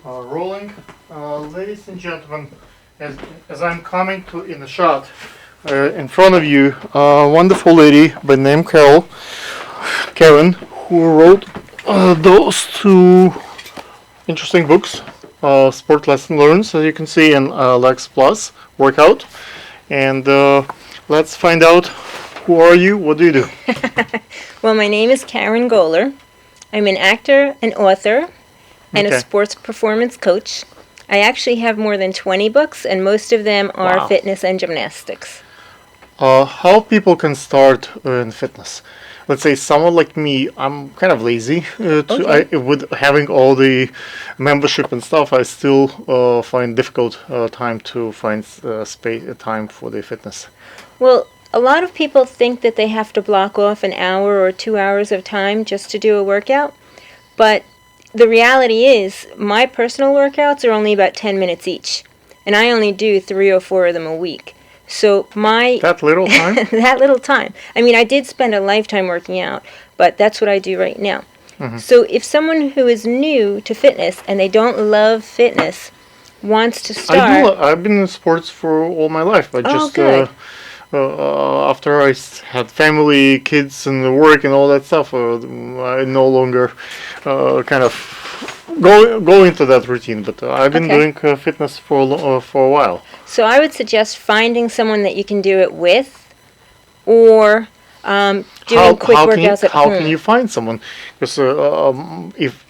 Rolling. Ladies and gentlemen, as I'm coming to in the shot in front of you, a wonderful lady by name Karen, who wrote those two interesting books, Sport Lesson Learns, as you can see, and Lex Plus Workout. And let's find out, who are you? What do you do? Well, my name is Karen Goller. I'm an actor, an author, and a sports performance coach. I actually have more than 20 books, and most of them are fitness and gymnastics. How people can start in fitness? Let's say someone like me, I'm kind of lazy. With having all the membership and stuff, I still find difficult time to find time for the fitness. Well, a lot of people think that they have to block off an hour or 2 hours of time just to do a workout, but the reality is my personal workouts are only about 10 minutes each, and I only do 3 or 4 of them a week. So that little time? That little time. I mean, I did spend a lifetime working out, but that's what I do right now. Mm-hmm. So if someone who is new to fitness and they don't love fitness wants to start... I've been in sports for all my life. After I had family, kids, and work and all that stuff, I no longer kind of go into that routine. But I've been doing fitness for a while. So I would suggest finding someone that you can do it with, or doing quick workouts at home. How can you find someone? Because if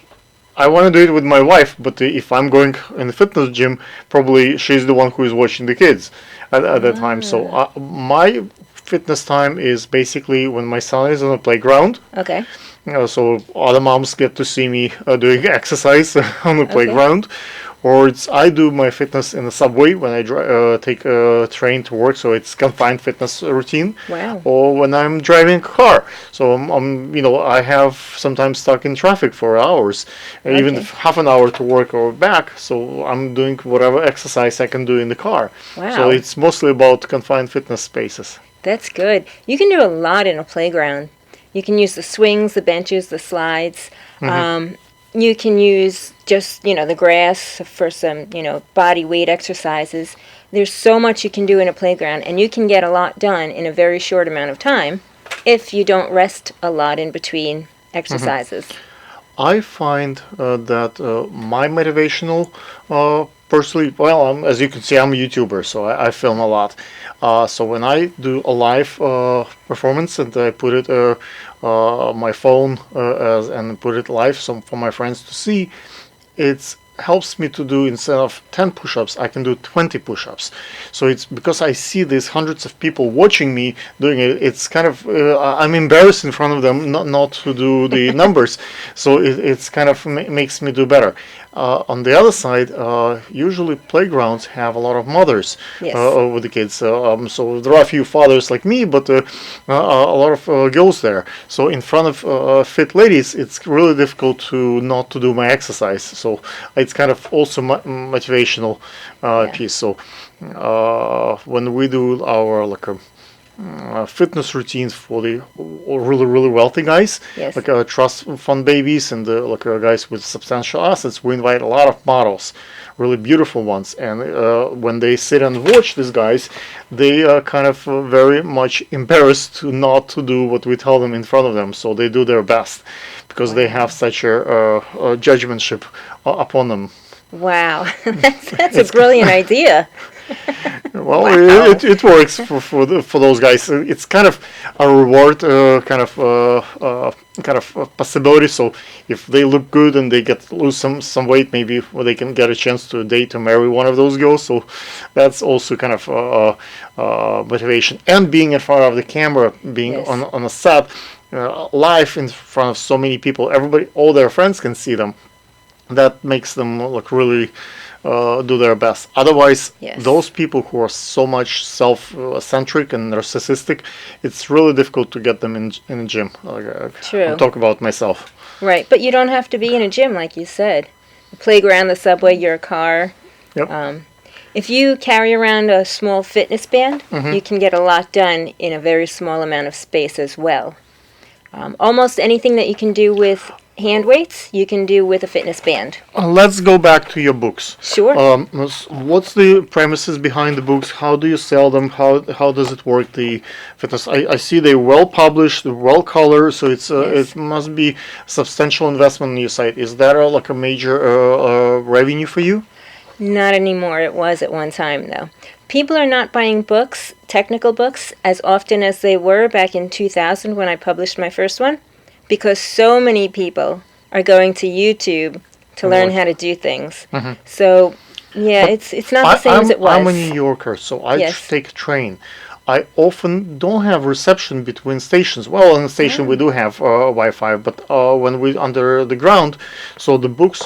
I want to do it with my wife, but if I'm going in the fitness gym, probably she's the one who is watching the kids at that time. So my fitness time is basically when my son is on the playground. Okay. So other moms get to see me doing exercise on the playground. Or I do my fitness in the subway when I take a train to work, so it's confined fitness routine. Wow. Or when I'm driving a car, so I have sometimes stuck in traffic for hours, even half an hour to work or back. So I'm doing whatever exercise I can do in the car. Wow. So it's mostly about confined fitness spaces. That's good. You can do a lot in a playground. You can use the swings, the benches, the slides. Mm-hmm. You can use just, the grass for some, body weight exercises. There's so much you can do in a playground, and you can get a lot done in a very short amount of time if you don't rest a lot in between exercises. Mm-hmm. I find that my motivational, personally, as you can see, I'm a YouTuber, so I film a lot. So when I do a live performance and I put it my phone and put it live for my friends to see, it helps me to do, instead of 10 push-ups, I can do 20 push-ups. So it's because I see these hundreds of people watching me doing it, it's kind of, I'm embarrassed in front of them not to do the numbers. So it's kind of makes me do better. On the other side, usually playgrounds have a lot of mothers with the kids. So there are a few fathers like me, but a lot of girls there. So in front of fit ladies, it's really difficult not to do my exercise. So it's kind of also motivational piece. So when we do our fitness routines for the really wealthy guys, like trust fund babies and guys with substantial assets, we invite a lot of models, really beautiful ones, and when they sit and watch these guys, they are kind of very much embarrassed not to do what we tell them in front of them, so they do their best because they have such a judgmentship upon them. Wow, that's a brilliant idea. Well, it works for those guys. It's kind of a reward, kind of possibility. So if they look good and they lose some weight, maybe they can get a chance to date or marry one of those girls. So that's also kind of motivation. And being in front of the camera, being on a set, live in front of so many people, all their friends can see them. That makes them really do their best. Otherwise, those people who are so much self-centric and narcissistic, it's really difficult to get them in a gym. True. I'll talk about myself. Right, but you don't have to be in a gym, like you said. The playground, the subway, your car. Yep. If you carry around a small fitness band, you can get a lot done in a very small amount of space as well. Almost anything that you can do with hand weights, you can do with a fitness band. Let's go back to your books. Sure. What's the premises behind the books? How do you sell them? How does it work? The fitness. I see they're well published, well colored, so Yes. it must be substantial investment on your site. Is that like a major revenue for you? Not anymore. It was at one time, though. People are not buying books, technical books, as often as they were back in 2000 when I published my first one, because so many people are going to YouTube to learn how to do things. So, yeah, But it's not the same as it was. I'm a New Yorker, so I Yes. take a train. I often don't have reception between stations. Well, in the station we do have Wi-Fi, but when we under the ground, so the books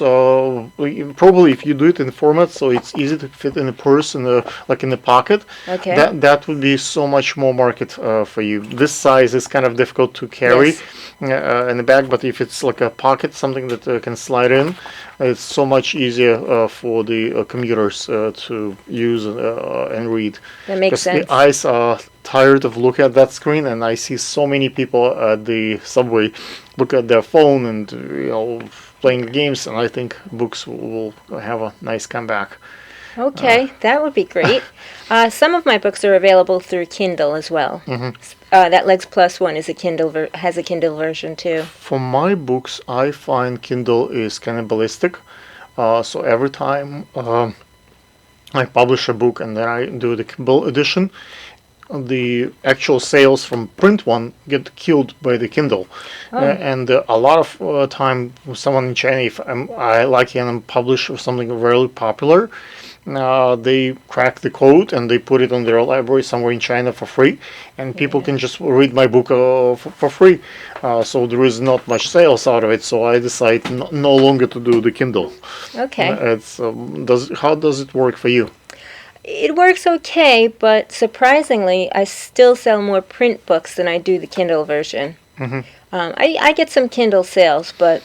probably if you do it in format, so it's easy to fit in a purse in the like in the pocket. Okay. That would be so much more market for you. This size is kind of difficult to carry in the bag, but if it's like a pocket, something that can slide in, it's so much easier for the commuters to use and read. That makes Because sense. the eyes are tired of looking at that screen, and I see so many people at the subway look at their phone and playing games, and I think books will have a nice comeback. Okay, that would be great. Some of my books are available through Kindle as well. That Legs Plus one is has a Kindle version too. For my books, I find Kindle is cannibalistic. So every time I publish a book and then I do the Kindle edition, the actual sales from print one get killed by the Kindle. And a lot of time, someone in China, if I like and publish something really popular, they crack the code and they put it on their library somewhere in China for free, and people can just read my book for free. So there is not much sales out of it. So I decide no longer to do the Kindle. Okay. It's how does it work for you? It works okay, but surprisingly, I still sell more print books than I do the Kindle version. I get some Kindle sales, but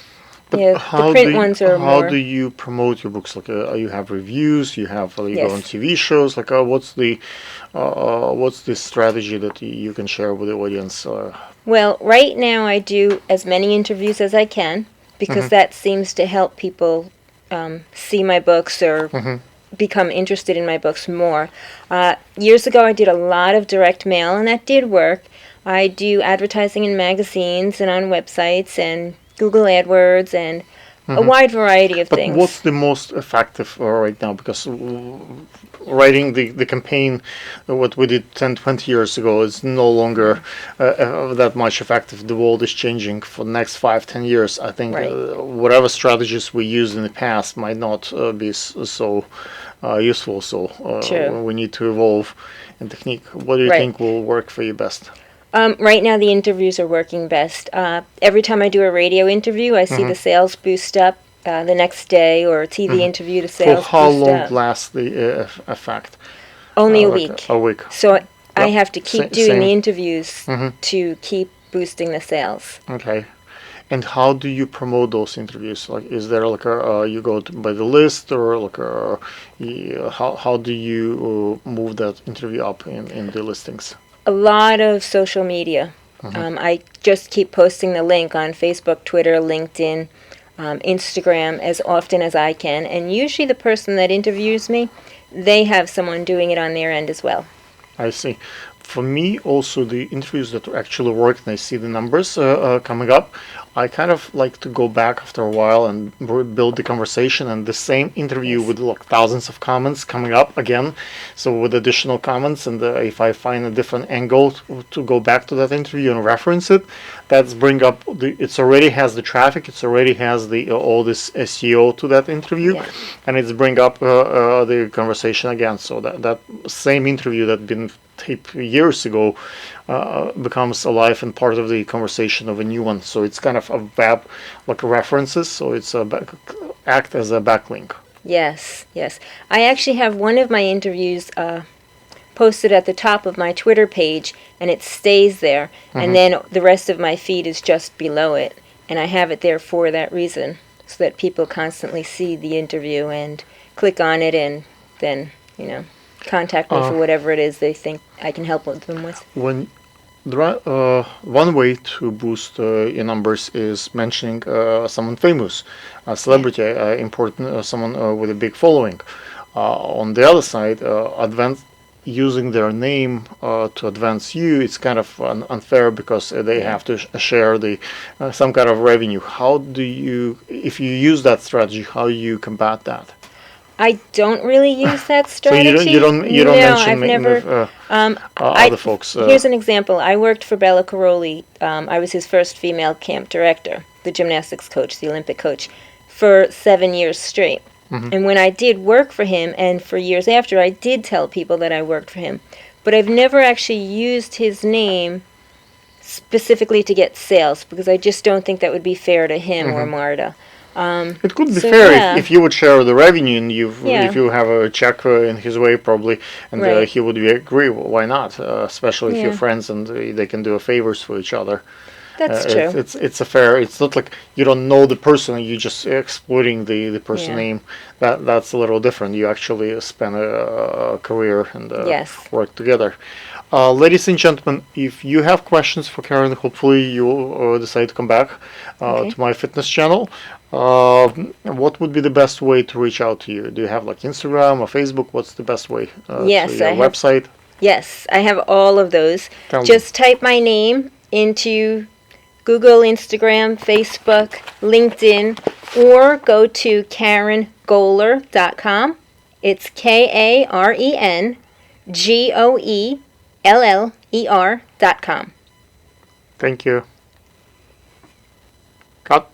yeah, the print ones are how more. do you promote your books? Like you have reviews, you have you go on Yes. TV shows. Like what's the strategy that you can share with the audience? Well, right now I do as many interviews as I can because that seems to help people see my books or become interested in my books more. Years ago, I did a lot of direct mail, and that did work. I do advertising in magazines and on websites and Google AdWords and a wide variety of But things. what's the most effective right now? Because writing the campaign, what we did 10, 20 years ago, is no longer that much effective. The world is changing for the next 5, 10 years. I think Right. whatever strategies we used in the past might not be so useful. So True. we need to evolve in technique. What do you Right. think will work for you best? Right now, the interviews are working best. Every time I do a radio interview, I see the sales boost up the next day, or a TV interview, the For sales how boost long up. lasts the effect? Only a Like week. a week. So I Yep. have to keep doing Same. the interviews to keep boosting the sales. Okay. And how do you promote those interviews? Like, is there like a you go by the list, or like how do you move that interview up in the listings? A lot of social media. I just keep posting the link on Facebook, Twitter, LinkedIn, Instagram as often as I can. And usually the person that interviews me, they have someone doing it on their end as well. I see. For me, also the interviews that actually work, and I see the numbers coming up, I kind of like to go back after a while and build the conversation, and the same interview Yes. with like thousands of comments coming up again. So with additional comments, and if I find a different angle to go back to that interview and reference it, that's bring up it's already has the traffic, it's already has the all this SEO to that interview, Yeah. and it's bring up the conversation again. So that same interview that been tape years ago becomes alive and part of the conversation of a new one. So it's kind of a web like references. So it's act as a backlink. Yes, yes. I actually have one of my interviews posted at the top of my Twitter page, and it stays there. And then the rest of my feed is just below it. And I have it there for that reason, so that people constantly see the interview and click on it and then, contact me for whatever it is they think I can help them with. When one way to boost your numbers is mentioning someone famous, a Yeah. celebrity, important, someone with a big following. On the other side, advance using their name to advance you, it's kind of unfair because they Yeah. have to share the some kind of revenue. How do you, if you use that strategy, how you combat that? I don't really use that So strategy. you don't No, mention I've never. other folks. Here's an example. I worked for Bella Caroli. I was his first female camp director, the gymnastics coach, the Olympic coach, for 7 years straight. And when I did work for him, and for years after, I did tell people that I worked for him. But I've never actually used his name specifically to get sales because I just don't think that would be fair to him or Marta. It could be So fair yeah, if you would share the revenue and you if yeah, you have a check in his way probably, and right, he would be agree. Why not? Especially if you're yeah, friends and they can do favors for each other. that's true. It's a fair. It's not like you don't know the person. You just exploiting the person Yeah, name. That's a little different. You actually spend a career and yes, work together. Ladies and gentlemen, if you have questions for Karen, hopefully you'll decide to come back okay, to my fitness channel. What would be the best way to reach out to you? Do you have like Instagram or Facebook? What's the best way? To yes, your website? yes, I have all of those. Tell me. Just type my name into Google, Instagram, Facebook, LinkedIn, or go to KarenGoller.com. It's KarenGoller.com. Thank you. Cut.